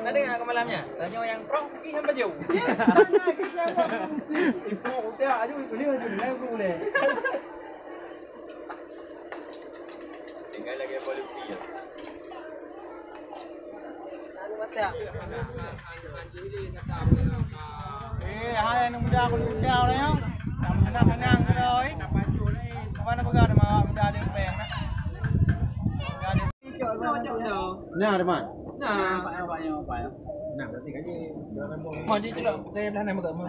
Tadi nggak ke malamnya? Tanya yang pro, ini apa jauh? Ibu udah aja beli aja boleh. Tinggal lagi boleh beli. Hai anh muda con cao đấy không? Năm ngang cái rồi. Các nó có mà muda đi bèn đó. Nah, teman. Nah, Nah, berarti kan mau di celok, saya belah nama kamu.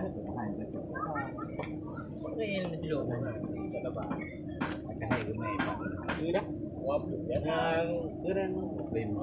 Ini celok. cái của mày mà cứ đó cứ đang tìm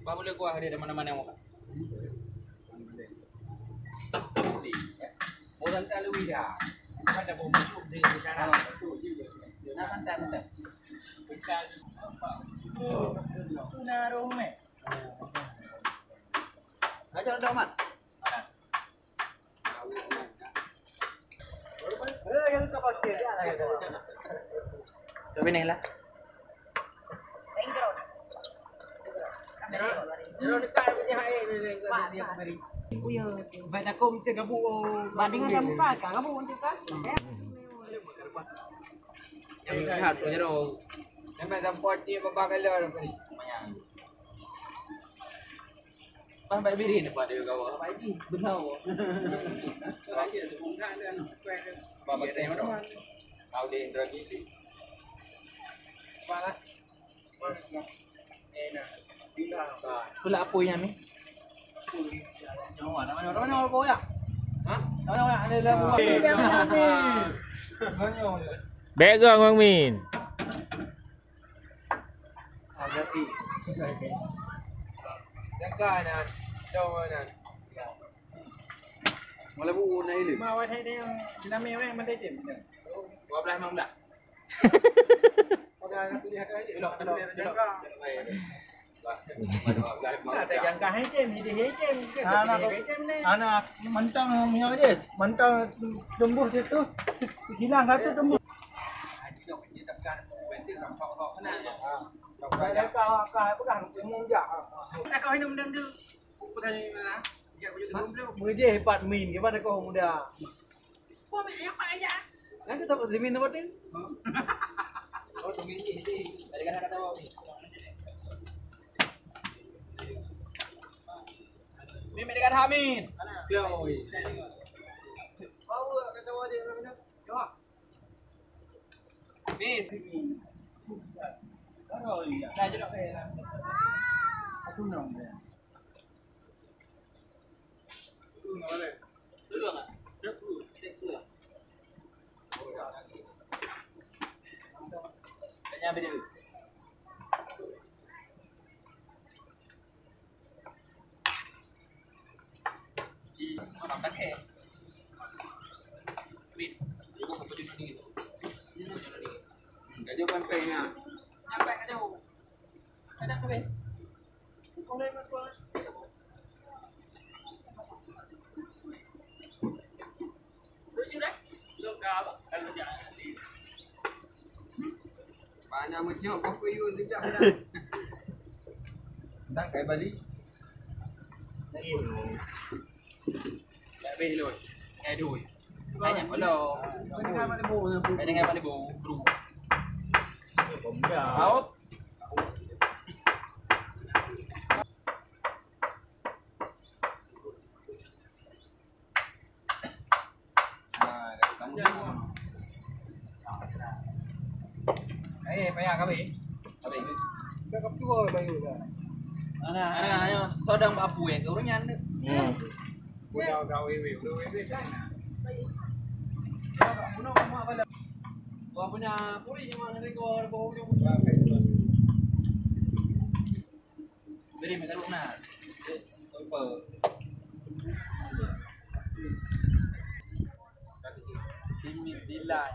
Bapak boleh kuah dia mana-mana yang mau. Orang tak lebih dah. Ada bom masuk di sana. Nah, mantap. Narung nih. Ayo dong, Mat. Coba nih lah. Jero dekat punya hai dia beri. Uya, Baik aku minta gabu. bandingan kamu kan, kamu untuk kan? Yang lihat tu jero. Sampai sampot dia bapa kala beri. Banyak. Sampai beri ni pada kau. Apa lagi? Benar. Lagi tu bukan dan kuat. Bapa dia mana? Kau dia indra gigi. Apa? Pula apa yang ni? Nyawa kau ya? Ha? Nyawa ada lagu. Background Bang Min. Agati. Jaga nak. Jauh nak. Mulai bu naik lu. Mau ada yang kita mewah mana dia? 12 mang dah. Orang lihat aja. Belok Ada jangka hejem, hejem. Anak mentang punya dia, mentang tembus itu hilang satu tembus. Mengejek hebat min, gimana kau muda? Nanti dapat di min dapat ni. Oh, tunggu ini. Tadi kan kata bawa ni. Ni mereka hamin. Kau. Bawa kata bawa dia mana? Jawab. Min. Oh iya. Dah je nak saya. Aku nak dia. Kayaknya beda. Orang tak kek. Min, juga apa jenis ni? Gaji pampainya. Sampai ke jauh. Ada ke? Boleh masuk. Banyak macam apa you tidak ada. Tak kayak Bali. Tak belok. Kayak doi. Banyak belok. Dengan mana bu? Dengan Bali bu. Bro. Out. Payah kami. Kami. Cakap tua bayu dah. Anak, kau dah apa yang kau nyan ni? Kau kan. Kau punya puri cuma rekor kau punya. Beri makan lunak. Apa? Timit dilai.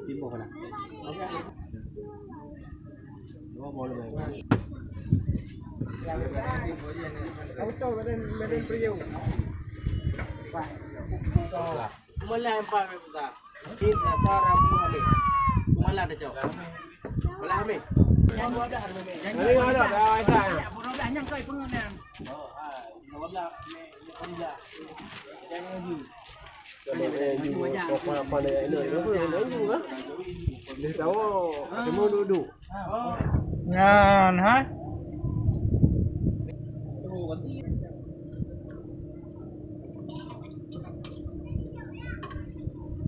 Timbo kana. Auto badan priu. Mula empat kita. Kita sarap mula. Mula ada jauh. Mula kami. Yang ada harga. Yang ada. Pernah yang kau pernah yang. Mula ni. Jangan lagi. Dia tahu, semua duduk. Ngan, ha?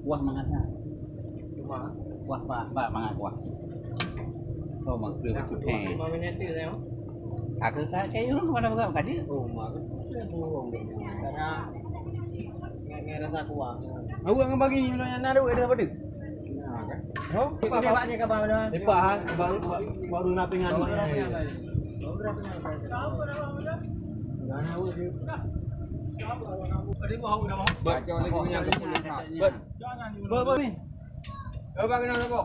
Kuah mangatnya. Kuah pak mangat kuah. Kau mangkir cuci. 5 minit tu saya. Aku tak kayak orang mana bukan kat dia. Oh, mak. Karena rasa kuah. Awak ngam bagi yang nak duit dah pada. Oh, bapaknya ke bawah dah. Lepas baru nak pingan. Baca lagi punya keputusan. Bet ni. Kau bagi nama apa?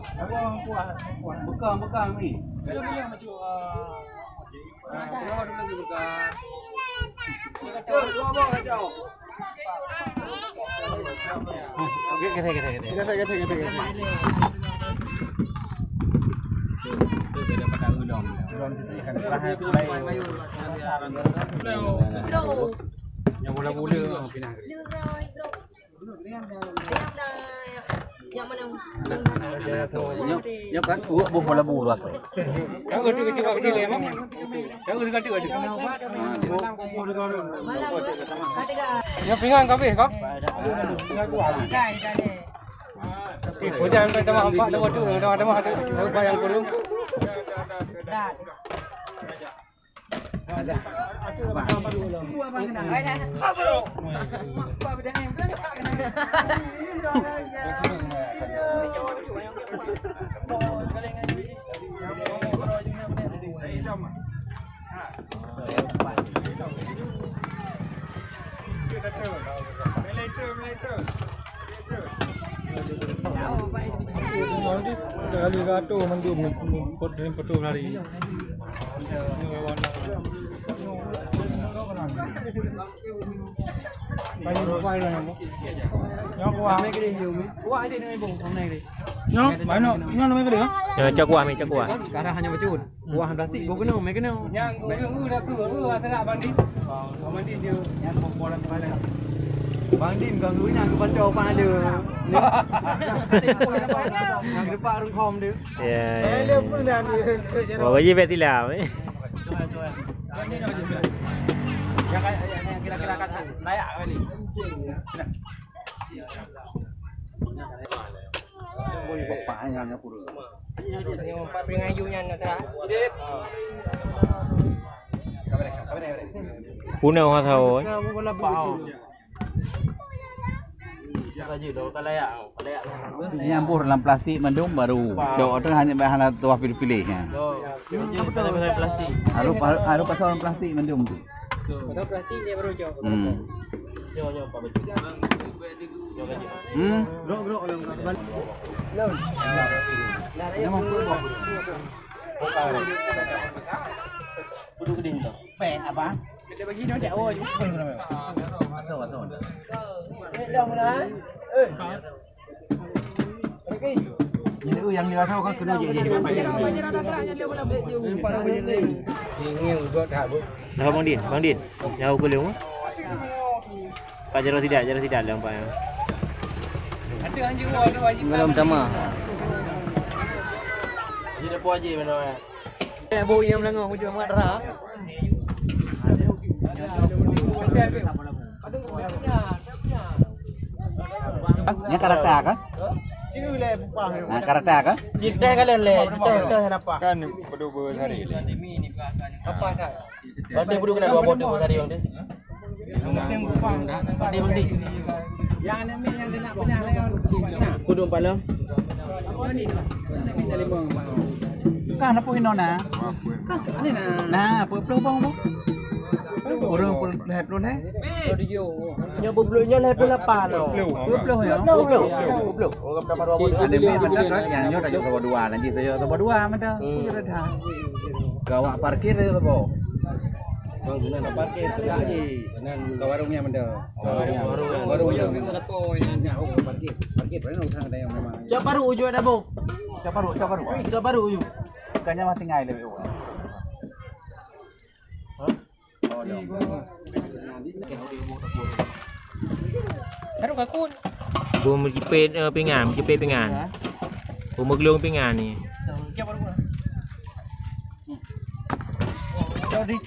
Bekam ni. Kalau punya macam Kau ada lagi bekam. Kau bawa kacau. Yang bola-bola pindah. Yang mana? Nhóc cắn uống bùng là bù rồi. Kau kerja kecil kau kecil emang. Kau kerja kecil kecil. Yang pinggan kau kau. Hujan kita mah empat lepas tu, ada mah ada bayang kurung. Kali gato mandum petu lari. Cak kuah mi cak kuah. Karena hanya bacun. Buah plastik gua kena, mai kena. Yang gua dah keluar tak mandi. Mandi dia yang bola kepala. Bang Dim ganggu nya ke bandar apa ada. Yang depan rung kom dia. Ya. Bawa je bet silam. Yang kira-kira kan layak kali. Bapaknya nya pura. Yang empat pengayunya nak tak. Punau ha thau. Bola bau. Nyampur dalam plastik mendung baru. Jauh tu hanya bahan tuah pilih-pilih ya. Harus pasal dalam plastik mendung tu. Pasal plastik dia baru jauh. Grok orang. Memang pun. Kudu geding tu. Pe apa? Kita bagi dia dak oh jumpa kena. Masuk. Dah mana? Ini yang dia tahu kan kena je dia. Ingin buat tak bu. Dah Bang Din. Jauh ke leung. Pak jarang tidak dalam pak. Ada anjing ada wajib. Malam sama. Jadi depo aja mana. Bu yang melengah hujung mat ra. Ini karakter kan? Nah, karakter kan? Kita kalian le, kita apa? Kan pedu hari. Apa dah? Bande budu kena 2 bodoh tadi bang. Bande bang di. Yang ni yang dia nak benar yang kudu palam. Kan apa hino na? Kan ni na. Nah, peluk bang bu. Urang lehap lu neh. Nya bublunya le pula pa lo. Peluk ya. Peluk. Orang dapat 2 bodoh. Ada meh mata kan yang nyo tak jauh dua nanti saya tu dua mata. Kira dah. Gawak parkir tu bo. Bang guna nak parkir tu aje. Nan ke warungnya menda. Warungnya kita tu yang nak parkir. Parkir mana usah ada yang memang. Cak baru uju ada bo. Cak baru uju. Bukannya mati ngai le. Taruh kakun. Bumbu jepit pingan. Bumbu gelung pingan ni. Jadi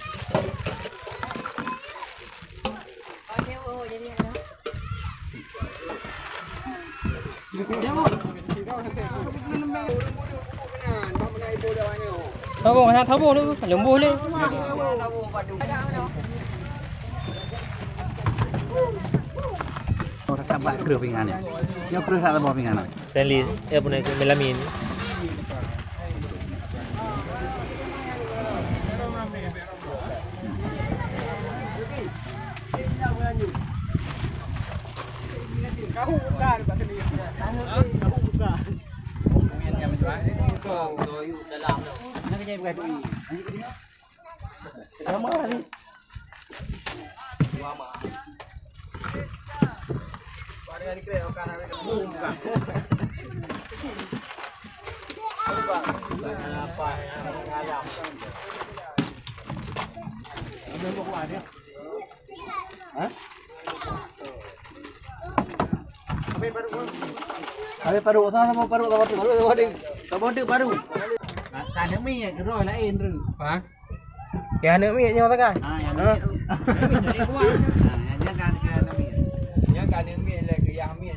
Thabo lu, lembu le. orang tambah kerah pingan ni. Yang kerah tak tambah pingan. Stainless, apa nak melamin. Kau buka dekat sini. Kau buka. Yang menjual. Kau doyu dalam tu. Nak kerja bukan duit. Nanti ke dia. Lama ni. Lama. dari kereta kanan. Apa yang ayam? Ambil buku ada. Hah? Habis paru sama paru paru. Cả nước mi cái rồi là in rồi. Hả? Kìa nữa miệng nhau tất cả. Nhớ cả nước mi là cái yam mi.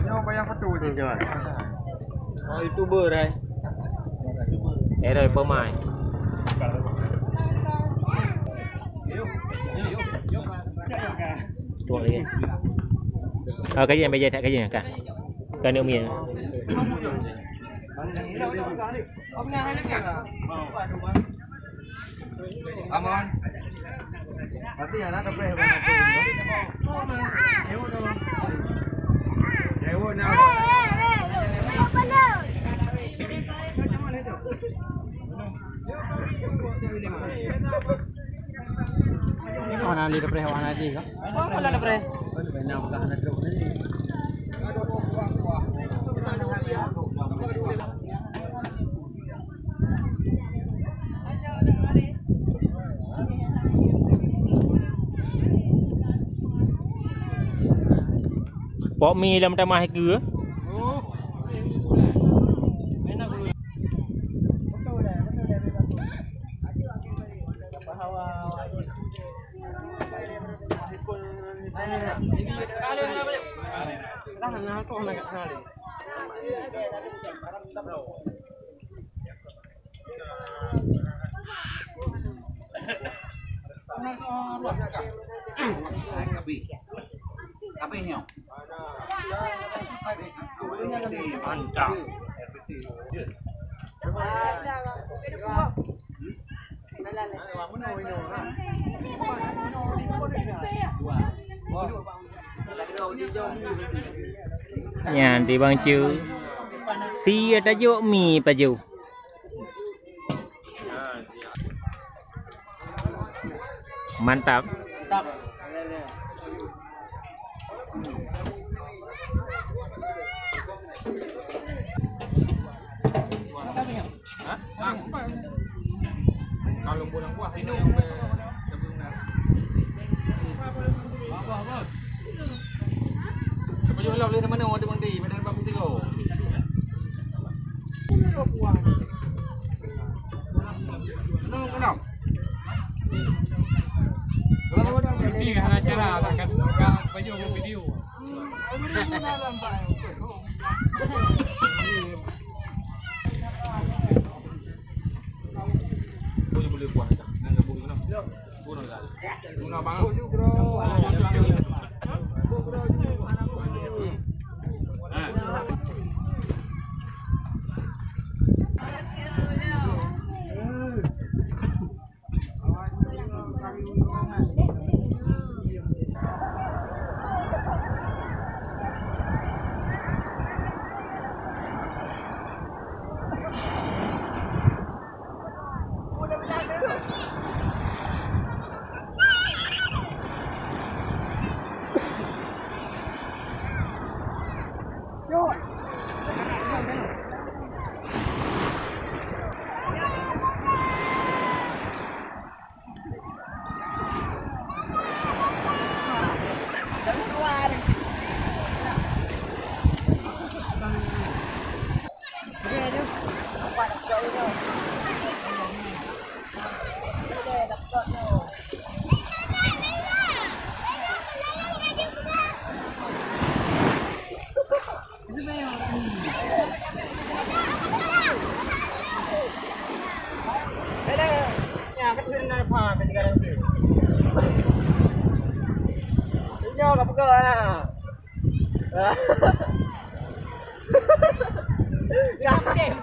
Nhau bayang patu ni coba. Oh, YouTuber đây. Rồi pemain. Tuang lagi. Cái gì bây giờ cái gì nè cả. Cái nước miếng. Aman. Nanti ya nak boleh. Mana li dapre wana ji ka? Oh, wala na pre. Benar bukan ada drone ni. Bỏ mì làm ta mai cứa. Apa ini? Mantap. Yan di bang cu. Si ada jo mi paju. Mantap. Kalau pulang buah ini Baju lap le mana ada bang di, mana bang tigo. Kenapa? Kalau ada video kan acara akan baju video. Boleh buat tak? Enggak boleh kenapa? Boleh tak? Enggak bang. Gak apa-apa,